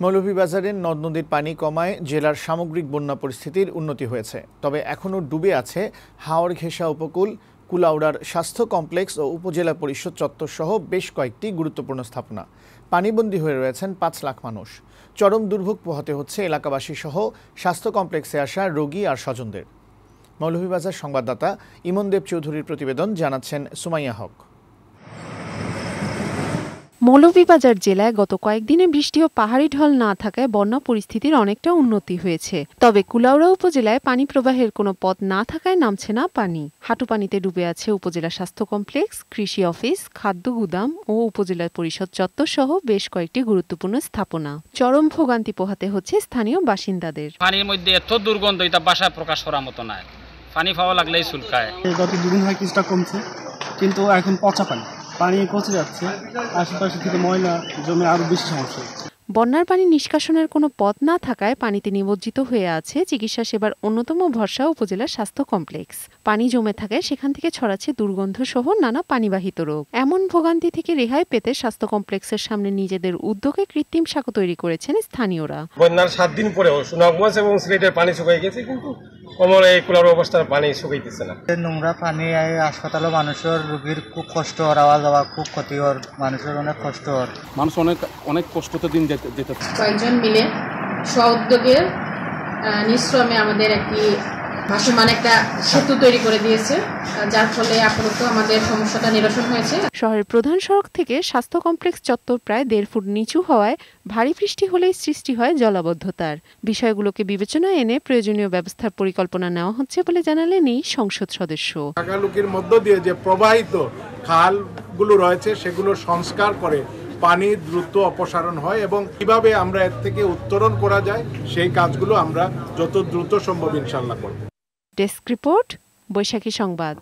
মৌলভীবাজারের নদ-নদীর পানি কমায় জেলার সামগ্রিক বন্যা পরিস্থিতির উন্নতি হয়েছে। তবে এখনও ডুবে আছে হাওড়ঘেঁষা উপকূল, কুলাউড়ার স্বাস্থ্য কমপ্লেক্স ও উপজেলা পরিষদ চত্বর সহ বেশ কয়েকটি গুরুত্বপূর্ণ স্থাপনা। পানিবন্দী হয়ে রয়েছেন ৫ লাখ মানুষ। চরম দুর্ভোগ পোহাতে হচ্ছে এলাকাবাসী সহ স্বাস্থ্য কমপ্লেক্সে আসা রোগী আর স্বজনদের। মৌলভীবাজার সংবাদদাতা ইমনদেব চৌধুরীর প্রতিবেদন, জানাচ্ছেন সুমাইয়া হক। মৌলভীবাজার জেলায় গত কয়েকদিনে বৃষ্টি ও পাহাড়ি ঢল না থাকায় বন্যা পরিস্থিতির অনেকটা উন্নতি হয়েছে। তবে কুলাউড়া উপজেলায় পানি প্রবাহের কোনো পথ না থাকায় নামছে না পানি। হাঁটু পানিতে ডুবে আছে উপজেলা স্বাস্থ্য কমপ্লেক্স, কৃষি অফিস, খাদ্য গুদাম ও উপজেলা পরিষদ চত্বর সহ বেশ কয়েকটি গুরুত্বপূর্ণ স্থাপনা। চরম ভোগান্তি পোহাতে হচ্ছে স্থানীয় বাসিন্দাদের। পানির মধ্যে এত দুর্গন্ধ, এটা বাসায় প্রকাশ করার মতো নয়। পানি পাওয়া লাগলেই চুলকায়। গত দুদিন হয় কিছুটা কমছে, কিন্তু এখন পচা পানি পচে যাচ্ছে। আশেপাশে থেকে ময়লা জমে আরো বেশি সমস্যা। বন্যার পানি নিষ্কাশনের কোনো পথ না থাকায় পানিতে নিমজ্জিত হয়ে আছে চিকিৎসা সেবার অন্যতম ভরসা উপজেলা স্বাস্থ্য কমপ্লেক্স। পানি জমে থাকায় সেখান থেকে ছড়াচ্ছে দুর্গন্ধ সহ নানা পানিবাহিত রোগ। এমন ভোগান্তি থেকে রেহাই পেতে স্বাস্থ্য কমপ্লেক্সের সামনে নিজেদের উদ্যোগে কৃত্রিম সাঁকো তৈরি করেছেন স্থানীয়রা। বন্যার ৭ দিন পরেও সুনামগঞ্জ এবং সিলেটের পানি শুকিয়ে গেছে, কিন্তু কমলা এই কুলার অবস্থার পানি শুকাইতেছে না। নোংরা পানি হাসপাতালে মানুষের রোগীর খুব কষ্ট হওয়ার, আওয়া যাওয়া খুব ক্ষতি হওয়ার, মানুষের অনেক কষ্ট হওয়ার, মানুষ অনেক কষ্টতে দিন যেতে। কয়েকজন মিলে স্ব-উদ্যোগের নিঃশ্রমে আমাদের একটি ভাসমান একটা সেতু তৈরি করে দিয়েছে, যার ফলে আপাতত আমাদের সমস্যাটা নিরসন হয়েছে। শহরের প্রধান সড়ক থেকে স্বাস্থ্য কমপ্লেক্স চত্বর প্রায় ১.৫ ফুট নিচু হওয়ায় ভারী বৃষ্টি হলেই সৃষ্টি হয় জলাবদ্ধতার। বিষয়গুলোকে বিবেচনায় এনে প্রয়োজনীয় ব্যবস্থার পরিকল্পনা নেওয়া হচ্ছে বলে জানালেন এই সংসদ সদস্য। ঢাকালুকির মধ্য দিয়ে যে প্রবাহিত খালগুলো রয়েছে সেগুলো সংস্কার করে পানি দ্রুত অপসারণ হয় এবং কিভাবে আমরা এর থেকে উত্তরণ করা যায় সেই কাজগুলো আমরা যত দ্রুত সম্ভব ইনশাআল্লাহ করব। ডেস্ক রিপোর্ট, বৈশাখী সংবাদ।